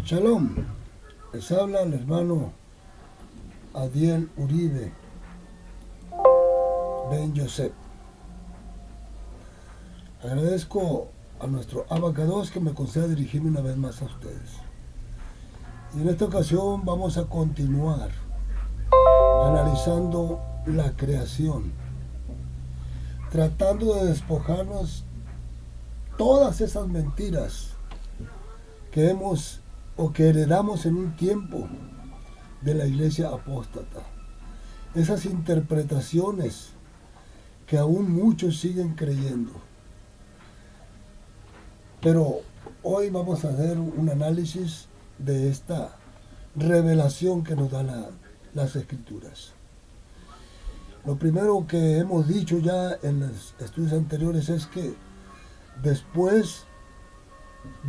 Shalom, les habla el hermano Adiel Uribe Ben Yosef. Agradezco a nuestro Abacados que me conceda dirigirme una vez más a ustedes. Y en esta ocasión vamos a continuar analizando la creación, tratando de despojarnos todas esas mentiras que hemos o que heredamos en un tiempo de la iglesia apóstata. Esas interpretaciones que aún muchos siguen creyendo. Pero hoy vamos a hacer un análisis de esta revelación que nos dan las escrituras. Lo primero que hemos dicho ya en los estudios anteriores es que después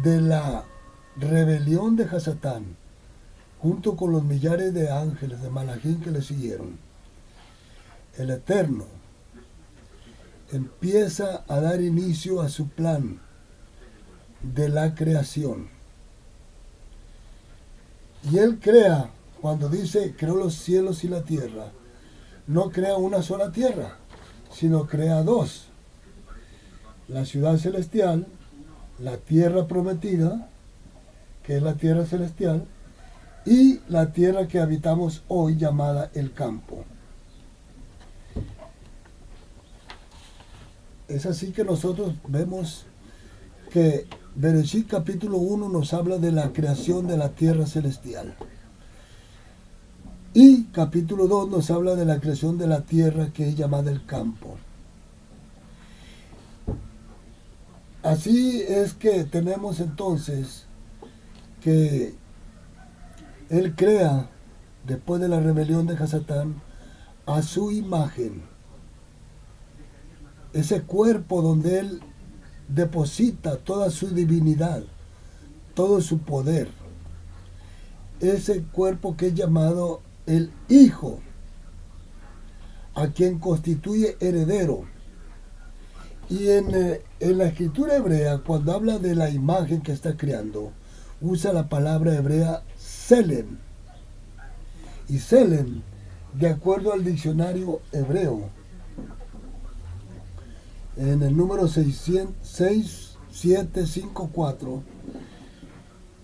de la rebelión de Hasatán, junto con los millares de ángeles de Malachín que le siguieron, el Eterno empieza a dar inicio a su plan de la creación. Y Él crea, cuando dice creó los cielos y la tierra, no crea una sola tierra, sino crea dos: la ciudad celestial, la tierra prometida, que es la tierra celestial, y la tierra que habitamos hoy llamada el campo. Es así que nosotros vemos que Bereshit capítulo 1 nos habla de la creación de la tierra celestial. Y capítulo 2 nos habla de la creación de la tierra que es llamada el campo. Así es que tenemos entonces que Él crea, después de la rebelión de Hasatán, a su imagen. Ese cuerpo donde Él deposita toda su divinidad, todo su poder. Ese cuerpo que es llamado el Hijo, a quien constituye heredero. Y en la escritura hebrea, cuando habla de la imagen que está creando, usa la palabra hebrea Selem. Y Selem, de acuerdo al diccionario hebreo, en el número 6754,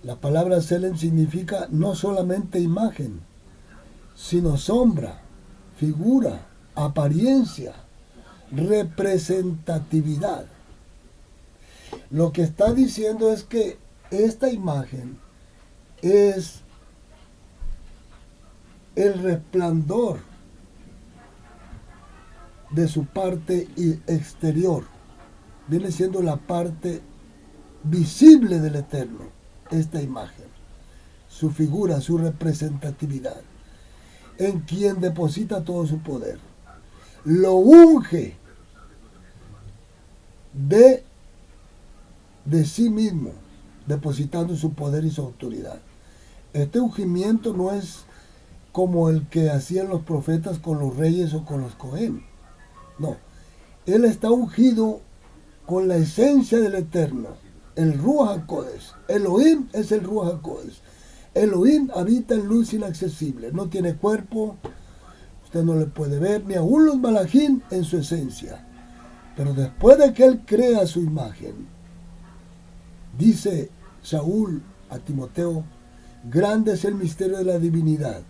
la palabra Selem significa no solamente imagen, sino sombra, figura, apariencia, representatividad. Lo que está diciendo es que esta imagen es el resplandor de su parte exterior. Viene siendo la parte visible del Eterno, esta imagen, su figura, su representatividad, en quien deposita todo su poder. Lo unge de sí mismo, depositando su poder y su autoridad. Este ungimiento no es como el que hacían los profetas con los reyes o con los Cohen. No, Él está ungido con la esencia del Eterno, el Ruach HaKodesh. Elohim es el Ruach HaKodesh. Elohim habita en luz inaccesible, no tiene cuerpo, usted no le puede ver, ni aún los Malachín en su esencia. Pero después de que Él crea su imagen, dice Saúl a Timoteo, grande es el misterio de la divinidad.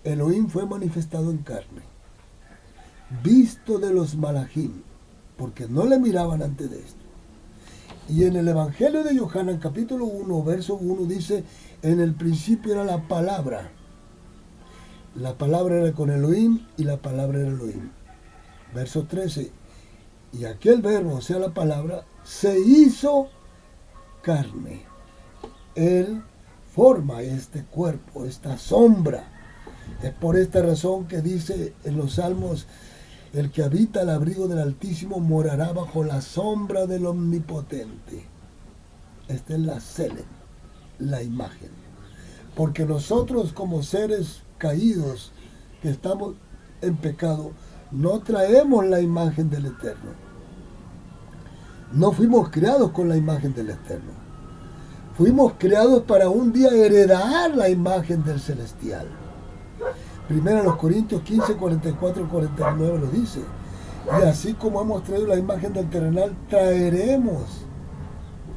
Elohim fue manifestado en carne, visto de los Malachín, porque no le miraban antes de esto. Y en el Evangelio de Yohanan, capítulo 1, verso 1, dice, en el principio era la palabra. La palabra era con Elohim y la palabra era Elohim. Verso 13, y aquel verbo, o sea la palabra, se hizo carne. Él forma este cuerpo, esta sombra. Es por esta razón que dice en los Salmos, el que habita al abrigo del Altísimo morará bajo la sombra del Omnipotente. Esta es la Selem, la imagen. Porque nosotros como seres caídos que estamos en pecado, no traemos la imagen del Eterno. No fuimos creados con la imagen del Eterno. Fuimos creados para un día heredar la imagen del celestial. Primero los Corintios 15, 44 y 49 lo dice. Y así como hemos traído la imagen del terrenal,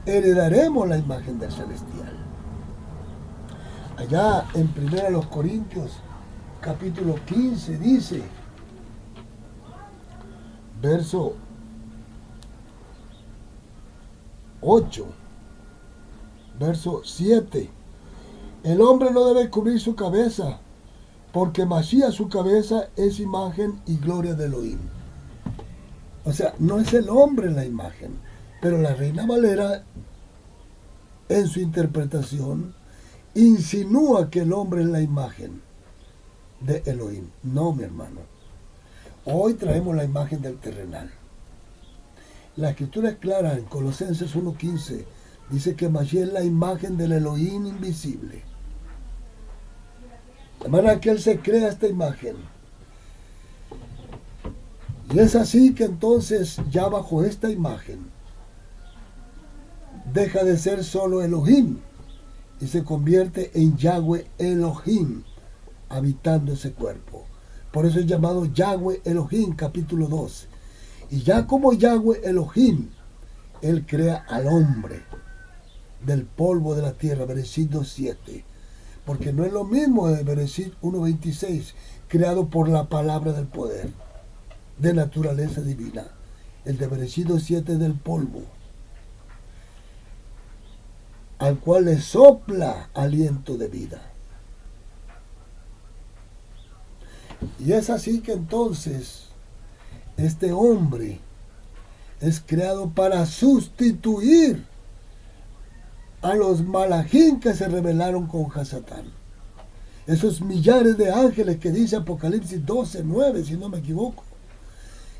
heredaremos la imagen del celestial. Allá en primero los Corintios, capítulo 15, dice, verso 8, verso 7, el hombre no debe cubrir su cabeza, porque Mashiach su cabeza es imagen y gloria de Elohim. O sea, no es el hombre la imagen, pero la Reina Valera, en su interpretación, insinúa que el hombre es la imagen de Elohim. No, mi hermano. Hoy traemos la imagen del terrenal. La escritura es clara en Colosenses 1:15. Dice que Mashiach es la imagen del Elohim invisible. De manera que Él se crea esta imagen. Y es así que entonces, ya bajo esta imagen, deja de ser solo Elohim y se convierte en Yahweh Elohim, habitando ese cuerpo. Por eso es llamado Yahweh Elohim, capítulo 2. Y ya como Yahweh Elohim, Él crea al hombre del polvo de la tierra, Bereshit 2:7. Porque no es lo mismo de Bereshit 1:26, creado por la palabra del poder, de naturaleza divina. El de Bereshit 2:7 es del polvo, al cual le sopla aliento de vida. Y es así que entonces este hombre es creado para sustituir a los malachim que se rebelaron con Hasatán. Esos millares de ángeles que dice Apocalipsis 12:9, si no me equivoco,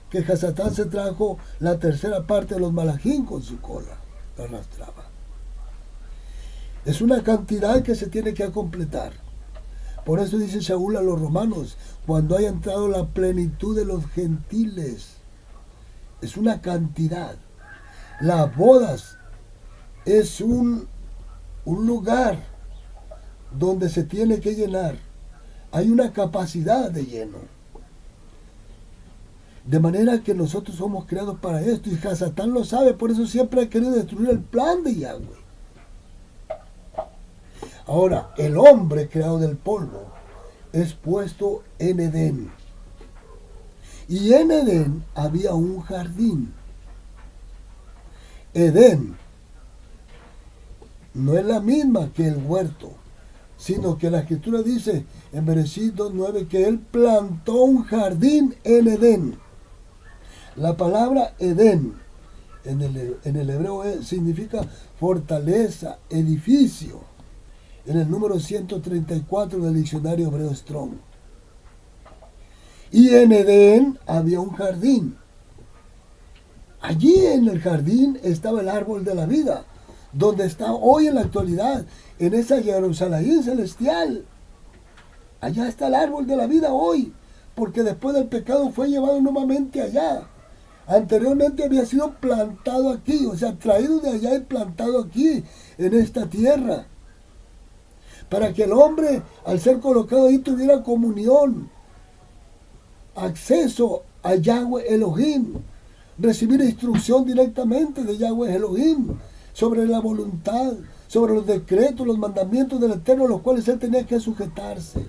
que Hasatán se trajo la tercera parte de los malachim con su cola, la arrastraba. Es una cantidad que se tiene que completar. Por eso dice Shaul a los romanos, cuando haya entrado la plenitud de los gentiles. Es una cantidad. Las bodas es un lugar donde se tiene que llenar. Hay una capacidad de lleno. De manera que nosotros somos creados para esto. Y Hasatán lo sabe, por eso siempre ha querido destruir el plan de Yahweh. Ahora, el hombre creado del polvo es puesto en Edén. Y en Edén había un jardín. Edén no es la misma que el huerto, sino que la escritura dice en Bereshit 2:9 que él plantó un jardín en Edén. La palabra Edén en el hebreo significa fortaleza, edificio. En el número 134 del diccionario hebreo Strong. Y en Edén había un jardín. Allí en el jardín estaba el árbol de la vida, donde está hoy en la actualidad, en esa Jerusalén celestial. Allá está el árbol de la vida hoy, porque después del pecado fue llevado nuevamente allá. Anteriormente había sido plantado aquí, o sea, traído de allá y plantado aquí, en esta tierra. Para que el hombre, al ser colocado ahí, tuviera comunión, acceso a Yahweh Elohim, recibir instrucción directamente de Yahweh Elohim sobre la voluntad, sobre los decretos, los mandamientos del Eterno, a los cuales él tenía que sujetarse.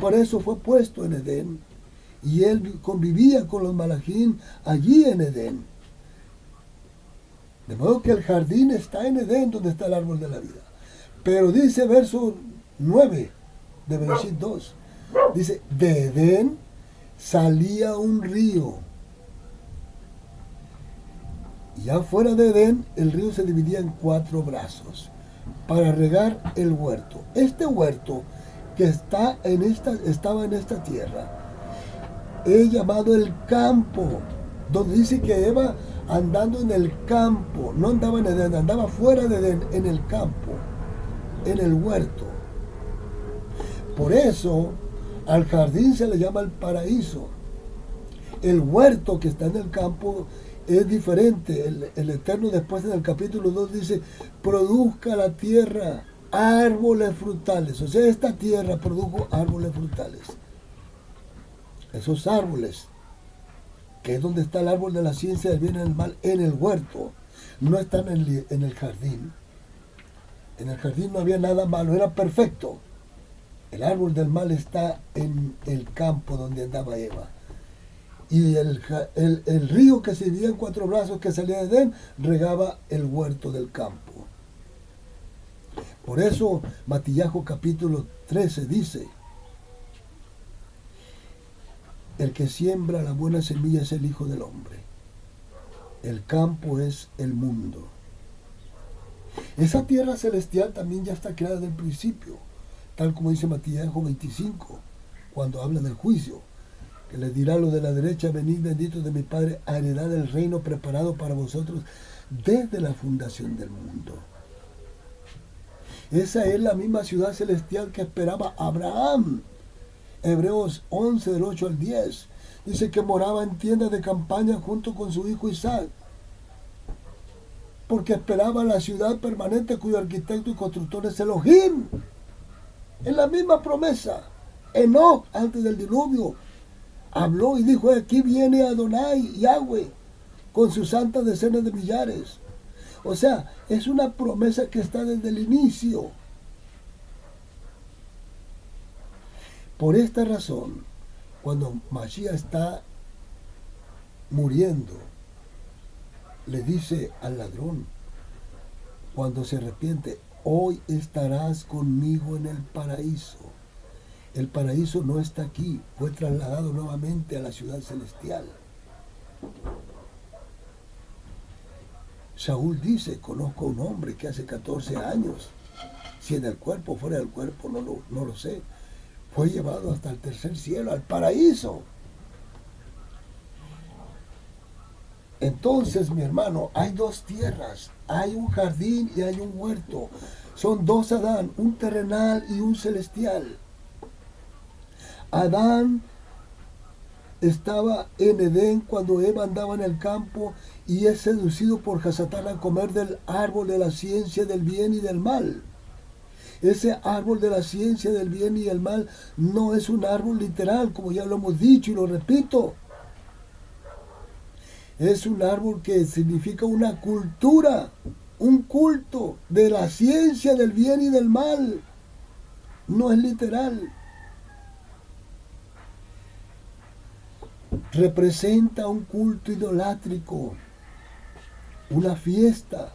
Por eso fue puesto en Edén. Y él convivía con los malachim allí en Edén. De modo que el jardín está en Edén, donde está el árbol de la vida. Pero dice verso 9 de Bereshit 2, dice, de Edén salía un río. Y afuera de Edén, el río se dividía en 4 brazos para regar el huerto. Este huerto que estaba en esta tierra es llamado el campo, donde dice que Eva andando en el campo, no andaba en Edén, andaba fuera de Edén, en el campo, en el huerto. Por eso al jardín se le llama el paraíso. El huerto que está en el campo es diferente. El Eterno después en el capítulo 2 dice, produzca la tierra árboles frutales. O sea, esta tierra produjo árboles frutales. Esos árboles, que es donde está el árbol de la ciencia del bien y del mal, en el huerto, no están en el jardín. En el jardín no había nada malo, era perfecto. El árbol del mal está en el campo donde andaba Eva. Y el río que se dividía en 4 brazos que salía de Edén regaba el huerto del campo. Por eso Matillajo capítulo 13 dice, el que siembra la buena semilla es el Hijo del Hombre. El campo es el mundo. Esa tierra celestial también ya está creada desde el principio, tal como dice Matillajo 25, cuando habla del juicio, que les dirá lo de la derecha, venid benditos de mi Padre, a heredad del reino preparado para vosotros desde la fundación del mundo. Esa es la misma ciudad celestial que esperaba Abraham. Hebreos 11, del 8 al 10. Dice que moraba en tiendas de campaña junto con su hijo Isaac, porque esperaba la ciudad permanente cuyo arquitecto y constructor es Elohim. Es la misma promesa. Enoc, antes del diluvio, habló y dijo, aquí viene Adonai, Yahweh, con sus santas decenas de millares. O sea, es una promesa que está desde el inicio. Por esta razón, cuando Mashiach está muriendo, le dice al ladrón, cuando se arrepiente, hoy estarás conmigo en el paraíso. El paraíso no está aquí, fue trasladado nuevamente a la ciudad celestial. Saúl dice, conozco a un hombre que hace 14 años, si en el cuerpo o fuera del cuerpo, no lo sé, fue llevado hasta el tercer cielo, al paraíso. Entonces, mi hermano, hay 2 tierras, hay un jardín y hay un huerto. Son 2 Adán, un terrenal y un celestial. Adán estaba en Edén cuando Eva andaba en el campo y es seducido por Hasatán a comer del árbol de la ciencia del bien y del mal. Ese árbol de la ciencia del bien y del mal no es un árbol literal, como ya lo hemos dicho y lo repito. Es un árbol que significa una cultura, un culto de la ciencia del bien y del mal. No es literal. Representa un culto idolátrico, una fiesta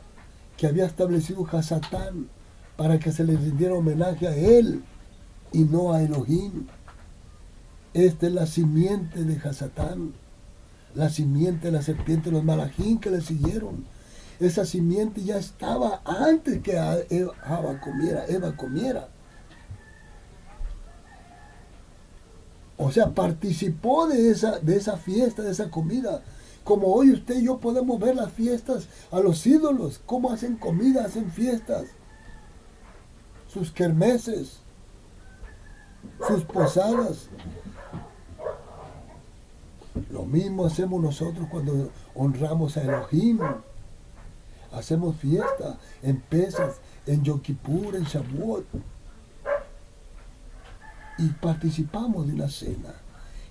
que había establecido Hasatán para que se le rindiera homenaje a él y no a Elohim. Esta es la simiente de Hasatán, la simiente de la serpiente, los malachim que le siguieron. Esa simiente ya estaba antes que Eva comiera. O sea, participó de esa fiesta, de esa comida. Como hoy usted y yo podemos ver las fiestas a los ídolos, cómo hacen comida, hacen fiestas, sus kermeses, sus posadas. Lo mismo hacemos nosotros cuando honramos a Elohim. Hacemos fiesta en Pesach, en Yom Kippur, en Shavuot. Y participamos de una cena.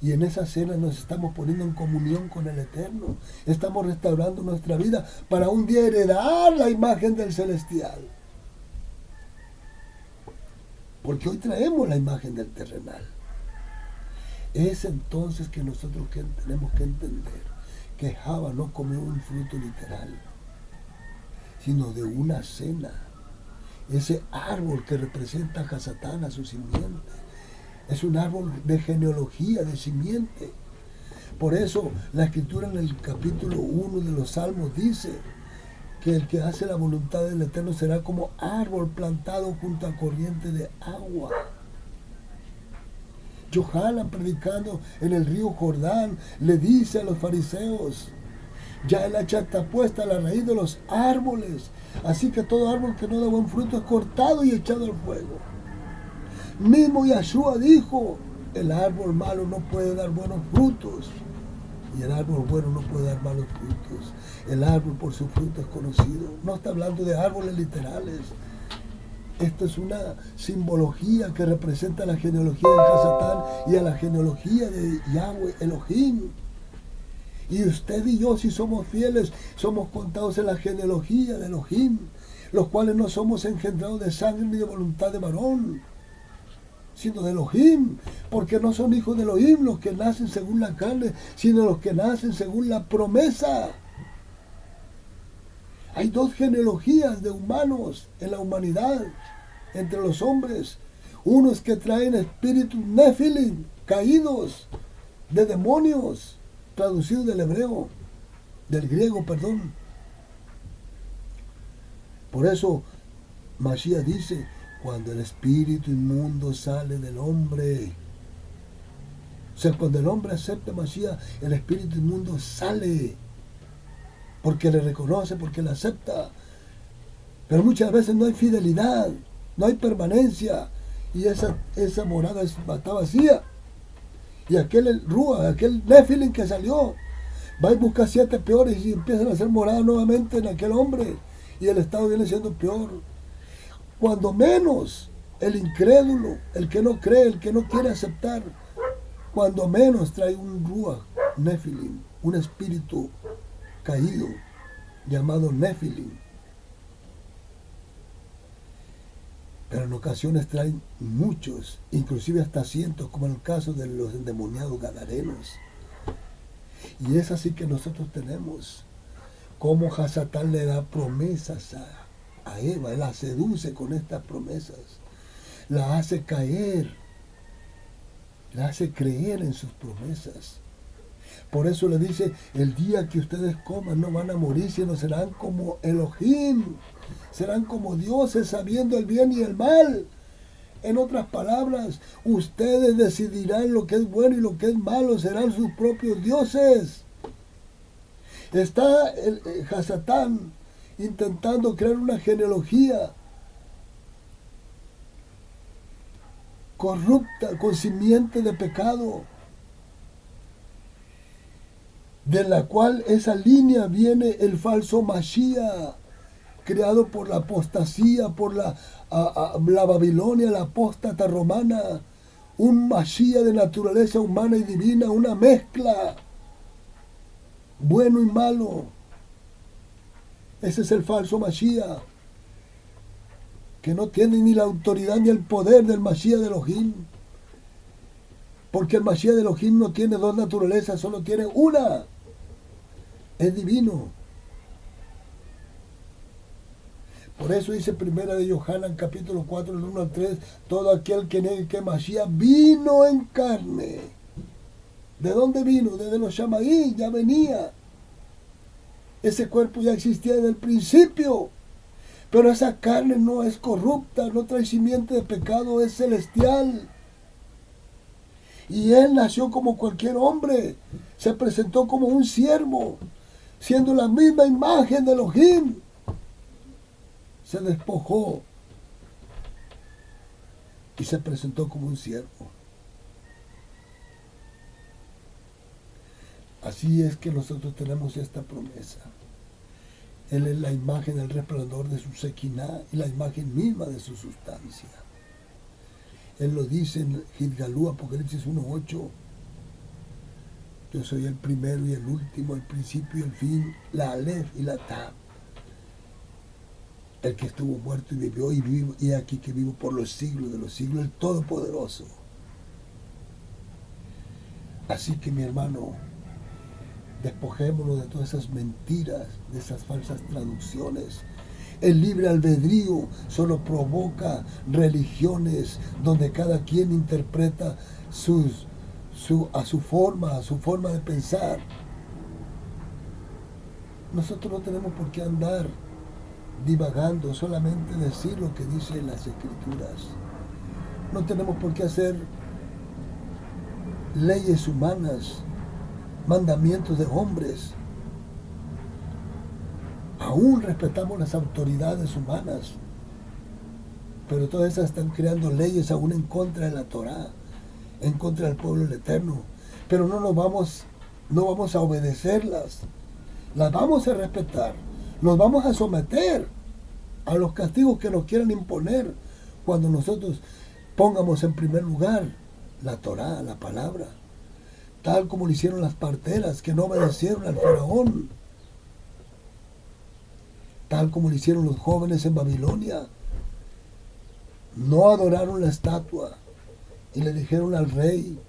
Y en esa cena nos estamos poniendo en comunión con el Eterno. Estamos restaurando nuestra vida para un día heredar la imagen del celestial. Porque hoy traemos la imagen del terrenal. Es entonces que nosotros tenemos que entender que Java no comió un fruto literal, sino de una cena. Ese árbol que representa a Hasatán, a su simiente, es un árbol de genealogía, de simiente. Por eso la escritura en el capítulo 1 de los Salmos dice que el que hace la voluntad del Eterno será como árbol plantado junto a corriente de agua. Yohanan, predicando en el río Jordán, le dice a los fariseos, ya el hacha está puesta a la raíz de los árboles, así que todo árbol que no da buen fruto es cortado y echado al fuego. Mismo Yahshua dijo, el árbol malo no puede dar buenos frutos. Y el árbol bueno no puede dar malos frutos. El árbol por su fruto es conocido. No está hablando de árboles literales. Esto es una simbología que representa la genealogía de Hasatán y a la genealogía de Yahweh Elohim. Y usted y yo, si somos fieles, somos contados en la genealogía de Elohim, los cuales no somos engendrados de sangre ni de voluntad de varón, sino de Elohim, porque no son hijos de Elohim los que nacen según la carne, sino los que nacen según la promesa. Hay dos genealogías de humanos en la humanidad, entre los hombres. Unos que traen espíritus nefilim, caídos, de demonios, traducido del hebreo, del griego, perdón. Por eso Mashiach dice, cuando el espíritu inmundo sale del hombre, o sea, cuando el hombre acepta a Mashiach, el espíritu inmundo sale, porque le reconoce, porque le acepta. Pero muchas veces no hay fidelidad, no hay permanencia, y esa morada está vacía. Y aquel Rúa, aquel Nefilim que salió, va y busca 7 peores y empiezan a hacer morada nuevamente en aquel hombre, y el estado viene siendo peor. Cuando menos el incrédulo, el que no cree, el que no quiere aceptar, cuando menos trae un Rúa Nefilim, un espíritu caído llamado Nefilim. Pero en ocasiones traen muchos, inclusive hasta cientos, como en el caso de los endemoniados gadarenos. Y es así que nosotros tenemos como Hasatán le da promesas a Eva, él la seduce con estas promesas, la hace caer, la hace creer en sus promesas. Por eso le dice, el día que ustedes coman no van a morir, sino serán como Elohim, serán como dioses sabiendo el bien y el mal. En otras palabras, ustedes decidirán lo que es bueno y lo que es malo, serán sus propios dioses. Está el Hasatán intentando crear una genealogía corrupta, con simiente de pecado, de la cual esa línea viene el falso Mashiach, creado por la apostasía, por la Babilonia, la apóstata romana, un Mashiach de naturaleza humana y divina, una mezcla, bueno y malo. Ese es el falso Mashiach, que no tiene ni la autoridad ni el poder del Mashiach de Elohim, porque el Mashiach de Elohim no tiene dos naturalezas, solo tiene una, es divino. Por eso dice primera de Yohanan capítulo 4, del 1 al 3, todo aquel que niegue que Mashiach vino en carne. ¿De dónde vino? Desde los Shamaí, ya venía. Ese cuerpo ya existía desde el principio, pero esa carne no es corrupta, no trae simiente de pecado, es celestial. Y él nació como cualquier hombre, se presentó como un siervo, siendo la misma imagen de Elohim. Se despojó y se presentó como un siervo. Así es que nosotros tenemos esta promesa. Él es la imagen, el resplandor de su Shekinah y la imagen misma de su sustancia. Él lo dice en Gidgalú, Apocalipsis 1:8. Yo soy el primero y el último, el principio y el fin, la Aleph y la Tab. El que estuvo muerto y vivió y vivo, y aquí que vivo por los siglos de los siglos, el Todopoderoso. Así que mi hermano, despojémonos de todas esas mentiras, de esas falsas traducciones. El libre albedrío solo provoca religiones donde cada quien interpreta a su forma de pensar. Nosotros no tenemos por qué andar divagando, solamente decir lo que dicen las Escrituras. No tenemos por qué hacer leyes humanas, mandamientos de hombres. Aún respetamos las autoridades humanas, pero todas esas están creando leyes aún en contra de la Torá, en contra del pueblo del Eterno. Pero no nos vamos no vamos a obedecerlas, las vamos a respetar, nos vamos a someter a los castigos que nos quieran imponer cuando nosotros pongamos en primer lugar la Torá, la palabra, tal como lo hicieron las parteras que no obedecieron al faraón, tal como lo hicieron los jóvenes en Babilonia. No adoraron la estatua y le dijeron al rey: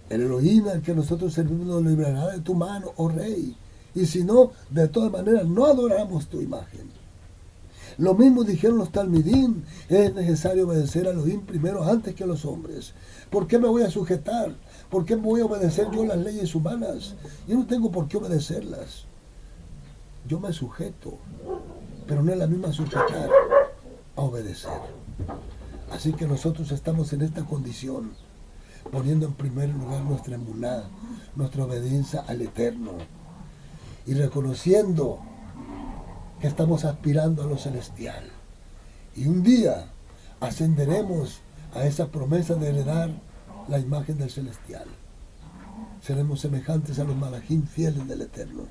el Elohim al que nosotros servimos nos librará de tu mano, oh rey. Y si no, de todas maneras, no adoramos tu imagen. Lo mismo dijeron los talmidim: es necesario obedecer a Elohim primero antes que a los hombres. ¿Por qué me voy a sujetar? ¿Por qué voy a obedecer yo las leyes humanas? Yo no tengo por qué obedecerlas. Yo me sujeto, pero no es la misma sujetar a obedecer. Así que nosotros estamos en esta condición, poniendo en primer lugar nuestra emuná, nuestra obediencia al Eterno, y reconociendo que estamos aspirando a lo celestial. Y un día ascenderemos a esa promesa de heredar la imagen del celestial. Seremos semejantes a los malajim fieles del Eterno.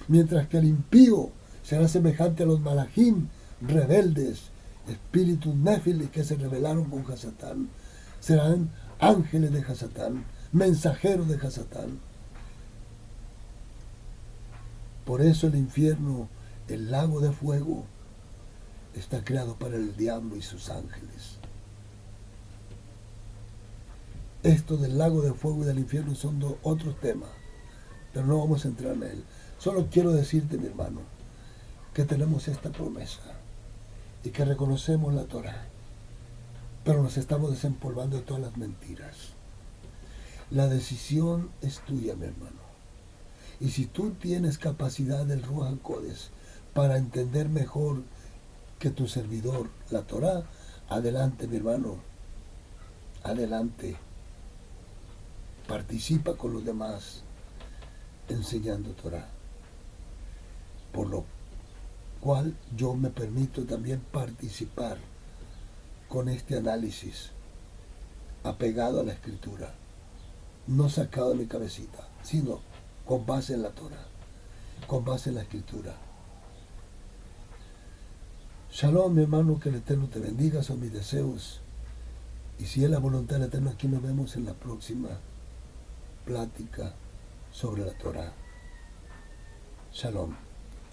Mientras que el impío será semejante a los malajim rebeldes, espíritus néfilis que se rebelaron con Hasatán. Serán ángeles de Hasatán, mensajeros de Hasatán. Por eso el infierno, el lago de fuego, está creado para el diablo y sus ángeles. Esto del lago de fuego y del infierno son otros temas, pero no vamos a entrar en él. Solo quiero decirte, mi hermano, que tenemos esta promesa y que reconocemos la Torá, pero nos estamos desempolvando de todas las mentiras. La decisión es tuya, mi hermano. Y si tú tienes capacidad del Ruach HaKodesh para entender mejor que tu servidor la Torá, adelante, mi hermano, adelante. Participa con los demás enseñando Torá. Por lo cual yo me permito también participar con este análisis apegado a la Escritura, no sacado de mi cabecita, sino con base en la Torá, con base en la Escritura. Shalom, mi hermano, que el Eterno te bendiga, son mis deseos. Y si es la voluntad del Eterno, aquí nos vemos en la próxima plática sobre la Torá. Shalom.